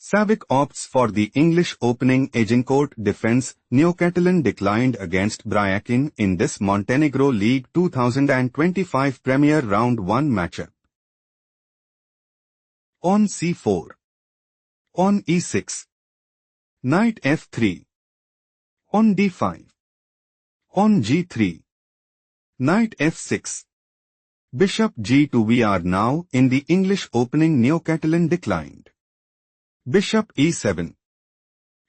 Savic opts for the English opening Agincourt defense. Neo-Catalan declined against Bryakin in this Montenegro League 2025 Premier Round 1 matchup. On c4. On e6. Knight f3. On d5. On g3. Knight f6. Bishop g2. We are now in the English opening. Neo-Catalan declined. Bishop e7.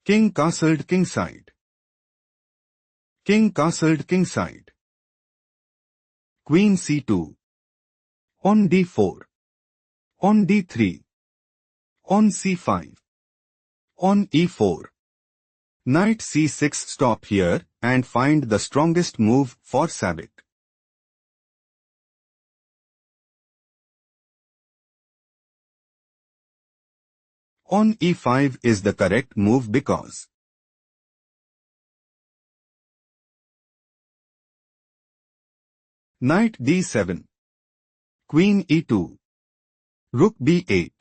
King castled kingside. King castled kingside. Queen c2. On d4. On d3. On c5. On e4. Knight c6. Stop here and find the strongest move for Savic. On e5 is the correct move because Knight d7. Queen e2. Rook b8.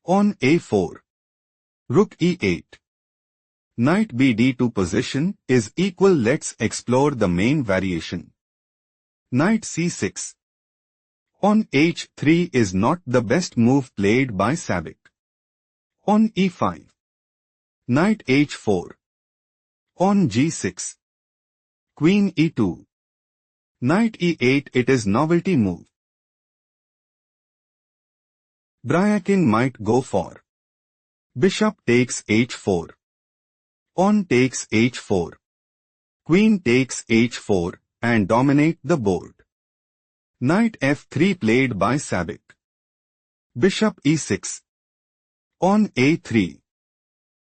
On a4. Rook e8. Knight bd2 position is equal. Let's explore the main variation. Knight c6. On h3 is not the best move played by Savic. On e5. Knight h4. On g6. Queen e2. Knight e8. It is novelty move. Bryakin might go for Bishop takes h4. On takes h4. Queen takes h4 and dominate the board. Knight f3 played by Savic. Bishop e6. On a3.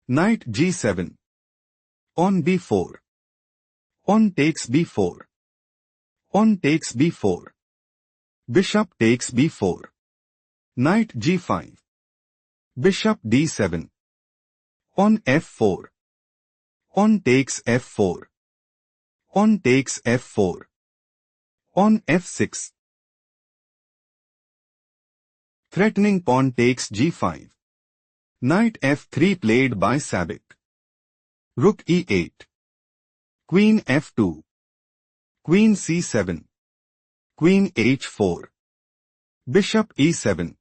Knight g7. On b4. On takes b4. On takes b4. Bishop takes b4. Knight g5. Bishop d7. On f4. On takes f4. On takes f4. On f6. Threatening pawn takes g5. Knight f3 played by Savic. Rook e8. Queen f2. Queen c7. Queen h4. Bishop e7.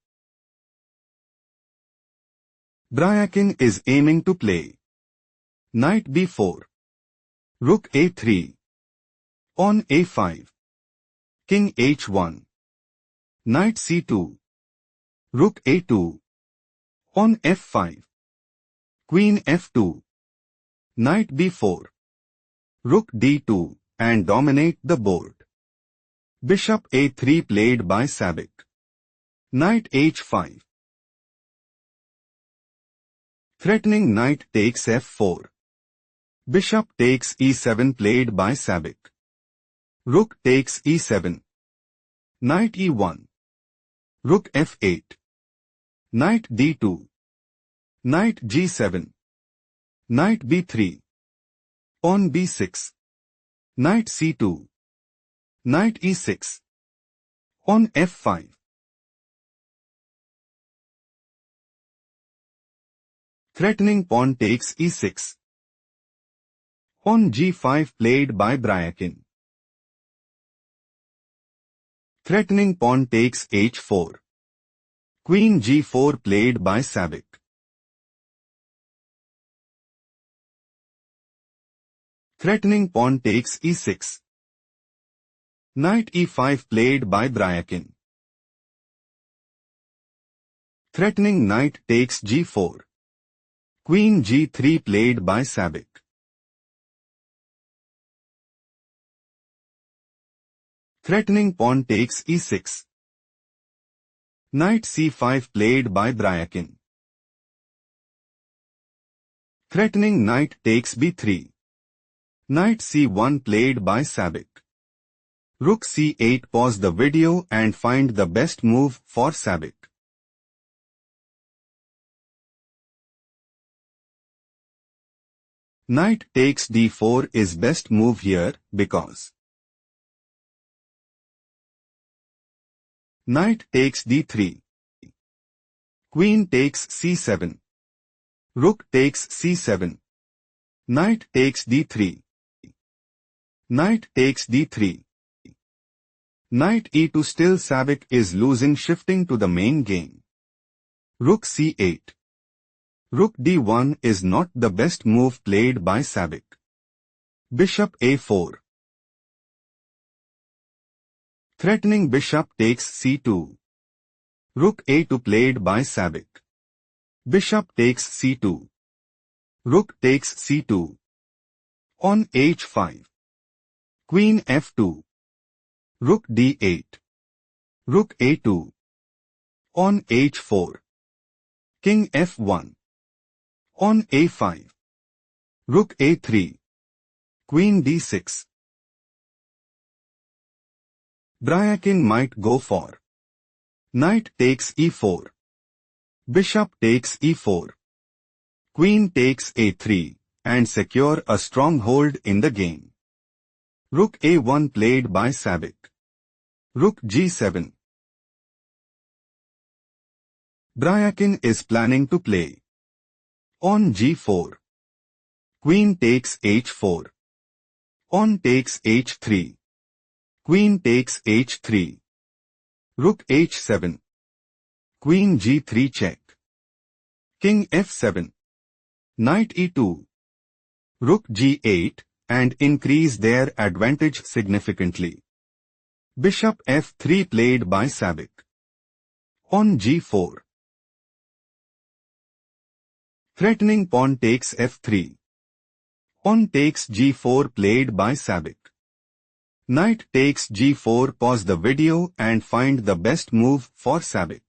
Bryakin is aiming to play Knight b4. Rook a3. On a5. King h1. Knight c2. Rook a2. On f5. Queen f2. Knight b4. Rook d2 and dominate the board. Bishop a3 played by Savic. Knight h5. Threatening knight takes f4. Bishop takes e7 played by Savic. Rook takes e7. Knight e1. Rook f8. Knight d2. Knight g7. Knight b3. On b6. Knight c2. Knight e6. On f5. Threatening pawn takes e6. On g5 played by Bryakin. Threatening pawn takes h4. Queen g4 played by Savic. Threatening pawn takes e6. Knight e5 played by Bryakin. Threatening knight takes g4. Queen g3 played by Savic. Threatening pawn takes e6. Knight c5 played by Bryakin. Threatening knight takes b3. Knight c1 played by Savic. Rook c8. Pause the video and find the best move for Savic. Knight takes d4 is best move here because knight takes d3. Queen takes c7. Rook takes c7. Knight takes d3. Knight takes d3. Knight e2. Still Savic is losing, shifting to the main game. Rook c8. Rook d1 is not the best move played by Savic. Bishop a4. Threatening bishop takes c2. Rook a2 played by Savic. Bishop takes c2. Rook takes c2. On h5. Queen f2. Rook d8. Rook a2. On h4. King f1. On a5. Rook a3. Queen d6. Bryakin might go for knight takes e4. Bishop takes e4. Queen takes a3 and secure a stronghold in the game. Rook a1 played by Savic. Rook g7. Bryakin is planning to play on g4. Queen takes h4. On takes h3. Queen takes h3. Rook h7. Queen g3 check. King f7. Knight e2. Rook g8 and increase their advantage significantly. Bishop f3 played by Savic. On g4. Threatening pawn takes f3. On takes g4 played by Savic. Knight takes g4. Pause the video and find the best move for Savic.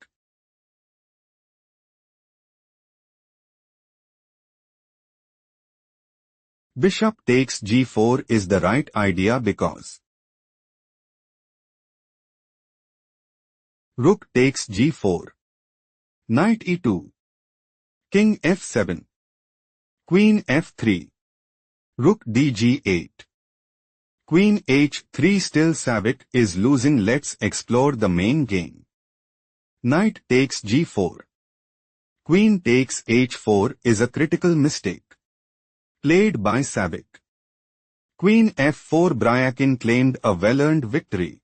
Bishop takes g4 is the right idea because Rook takes g4. Knight e2. King f7. Queen f3. Rook dg8. Queen h3. Still Savic is losing. Let's explore the main game. Knight takes g4. Queen takes h4 is a critical mistake played by Savic. Queen f4. Bryakin claimed a well-earned victory.